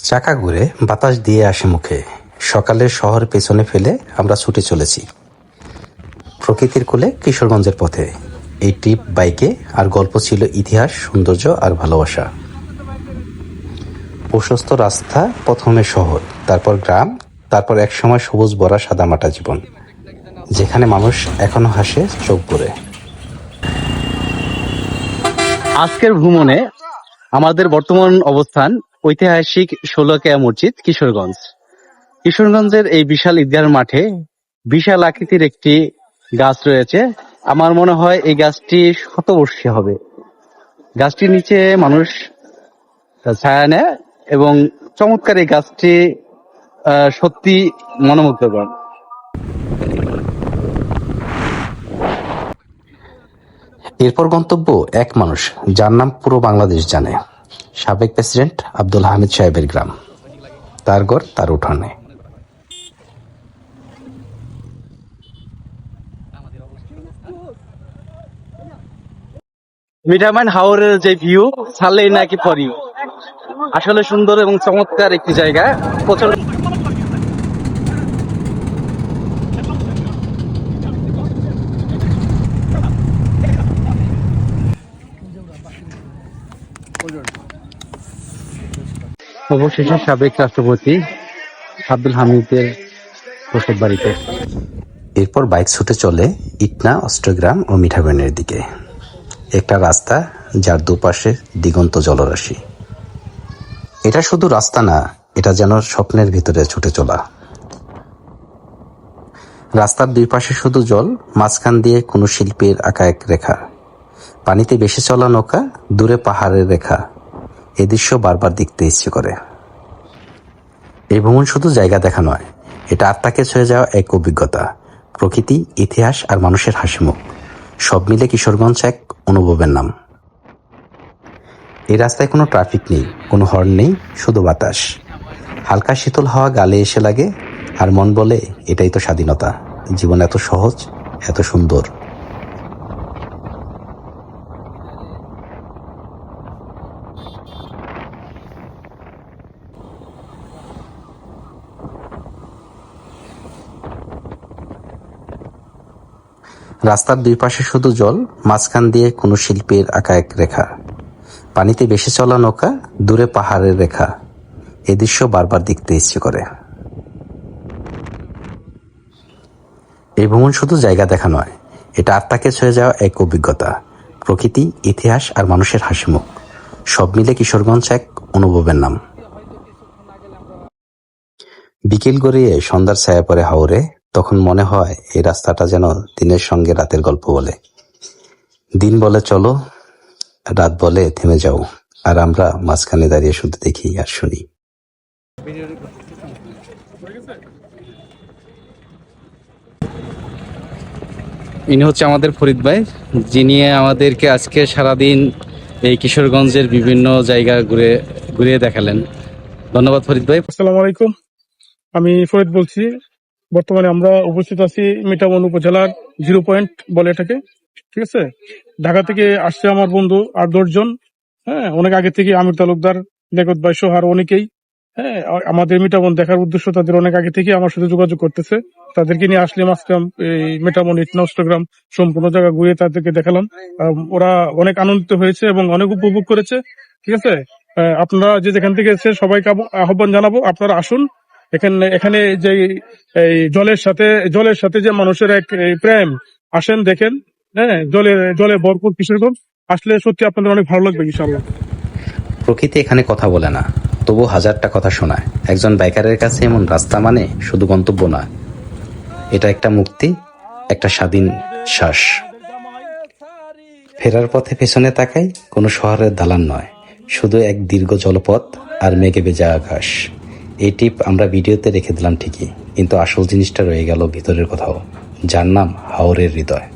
চাকা ঘুরে বাতাস দিয়ে আসে মুখে। সকালের শহর পেছনে ফেলে আমরা ছুটে চলেছি প্রকৃতির কোলে কিশোরগঞ্জের পথে। এই ট্রিপ বাইকে, আর গল্প ছিল ইতিহাস, সৌন্দর্য আর ভালোবাসা। প্রশস্ত রাস্তা, প্রথমে শহর, তারপর গ্রাম, তারপর একসময় সবুজ ভরা সাদামাটা জীবন, যেখানে মানুষ এখনো হাসে চোখ ভরে। আজকের ভ্রমণে আমাদের বর্তমান অবস্থান ঐতিহাসিক শোলাকিয়া মসজিদ, কিশোরগঞ্জ। কিশোরগঞ্জের এই বিশাল ঈদগাহ মাঠে বিশাল আকৃতির একটি গাছ রয়েছে। আমার মনে হয় এই গাছটি শতবর্ষী হবে। গাছটির নিচে মানুষ ছায়া নেয় এবং চমৎকার এই গাছটি সত্যি মনোমুগ্ধকর। এরপর গন্তব্য এক মানুষ যার নাম পুরো বাংলাদেশ জানে, সাবেক প্রেসিডেন্ট আব্দুল হামিদ সাহেবের গ্রাম, তার ঘর, তার উঠানে। মিঠামইন হাওরের যে ভিউ, ছাড়লেই নাকি পরি। আসলে সুন্দর এবং চমৎকার একটি জায়গা। প্রচন্ড অবশেষে সাবেক রাষ্ট্রপতি আব্দুল হামিদের বসত বাড়িতে। এরপর বাইক ছুটে চলে ইটনা, অষ্টগ্রাম ও মিঠামইনের দিকে। একটা রাস্তা যার দুপাশে দিগন্ত জলরাশি। এটা শুধু রাস্তা না, এটা যেন স্বপ্নের ভিতরে ছুটে চলা। রাস্তার দুই পাশে শুধু জল, মাঝখান দিয়ে কোনো শিল্পীর আঁকা এক রেখা। পানিতে বেশি চলা নৌকা, দূরে পাহাড়ের রেখা। এ দৃশ্য বারবার দেখতে ইচ্ছে করে। এই ভ্রমণ শুধু জায়গা দেখা নয়, এটা আত্মাকে ছুঁয়ে যাওয়া এক অভিজ্ঞতা। প্রকৃতি, ইতিহাস আর মানুষের হাসিমুখ, সব মিলে কিশোরগঞ্জ এক অনুভবের নাম। এই রাস্তায় কোনো ট্রাফিক নেই, কোনো হর্ন নেই, শুধু বাতাস। হালকা শীতল হাওয়া গালে এসে লাগে, আর মন বলে এটাই তো স্বাধীনতা। জীবন এত সহজ, এত সুন্দর। রাস্তার দুই পাশে শুধু জল, মাঝখান দিয়ে কোনো শিল্পীর আঁকা এক রেখা। পানিতে বেশি চলা নৌকা, দূরে পাহাড়ের রেখা। এ দৃশ্য বারবার দেখতে ইচ্ছে করে। এই ভ্রমণ শুধু জায়গা দেখা নয়, এটা আত্মাকে ছুঁয়ে যাওয়া এক অভিজ্ঞতা। প্রকৃতি, ইতিহাস আর মানুষের হাসিমুখ, সব মিলে কিশোরগঞ্জ এক অনুভবের নাম। বিকেল গড়িয়ে সন্ধ্যার ছায়া পড়ে হাওরে, তখন মনে হয় এই রাস্তাটা যেন দিনের সঙ্গে রাতের গল্প বলে। দিন বলে চলো, রাত বলে থেমে যাও, আর আমরা মাঝখানে দাঁড়িয়ে শুধু দেখি আর শুনি। ইনি হচ্ছে আমাদের ফরিদ ভাই, যিনি আমাদেরকে আজকে সারাদিন এই কিশোরগঞ্জের বিভিন্ন জায়গা ঘুরিয়ে দেখালেন। ধন্যবাদ ফরিদ ভাই। আসসালামু আলাইকুম, আমি ফরিদ বলছি। বর্তমানে আমরা উপস্থিত আছি মিঠামইন উপজেলার 0 পয়েন্ট বলে এটাকে, ঠিক আছে। ঢাকা থেকে আসছে আমার বন্ধু 8-10 জন। হ্যাঁ, অনেক আগে থেকে আমির তালুকদার, লেখত ভাই সহ আর অনেকেই। হ্যাঁ, আমাদের মিঠামইন দেখার উদ্দেশ্য তাদের অনেক আগে থেকে আমার সাথে যোগাযোগ করতেছে। তাদেরকে নিয়ে আসলাম আজকে এই মিঠামইন, ইটনা, অষ্টগ্রাম সম্পূর্ণ জায়গা ঘুরে তাদেরকে দেখালাম। ওরা অনেক আনন্দিত হয়েছে এবং অনেক উপভোগ করেছে, ঠিক আছে। আপনারা যে যেখান থেকে এসেছেন সবাইকে আহ্বান জানাবো, আপনারা আসুন। এখানে যে এই জলের সাথে যে মানুষের এক প্রেম, আসেন দেখেন। হ্যাঁ, জলে ভরপুর কিশোরগঞ্জ। আসলে সত্যি আপনাদের অনেক ভালো লাগবে ইনশাআল্লাহ। প্রকৃতি এখানে কথা বলে না, তবু হাজারটা কথা শোনায়। একজন বাইকারের কাছে এমন রাস্তা মানে শুধু গন্তব্য না, এটা একটা মুক্তি, একটা স্বাধীন শ্বাস। ফেরার পথে পেছনে তাকাই, কোনো শহরের দালান নয়, শুধু এক দীর্ঘ জলপথ আর মেঘে ভেজা আকাশ। এই টিপ আমরা ভিডিওতে রেখে দিলাম ঠিকই, কিন্তু আসল জিনিসটা রয়ে গেল ভিতরের কোথাও, যার নাম হাওরের হৃদয়।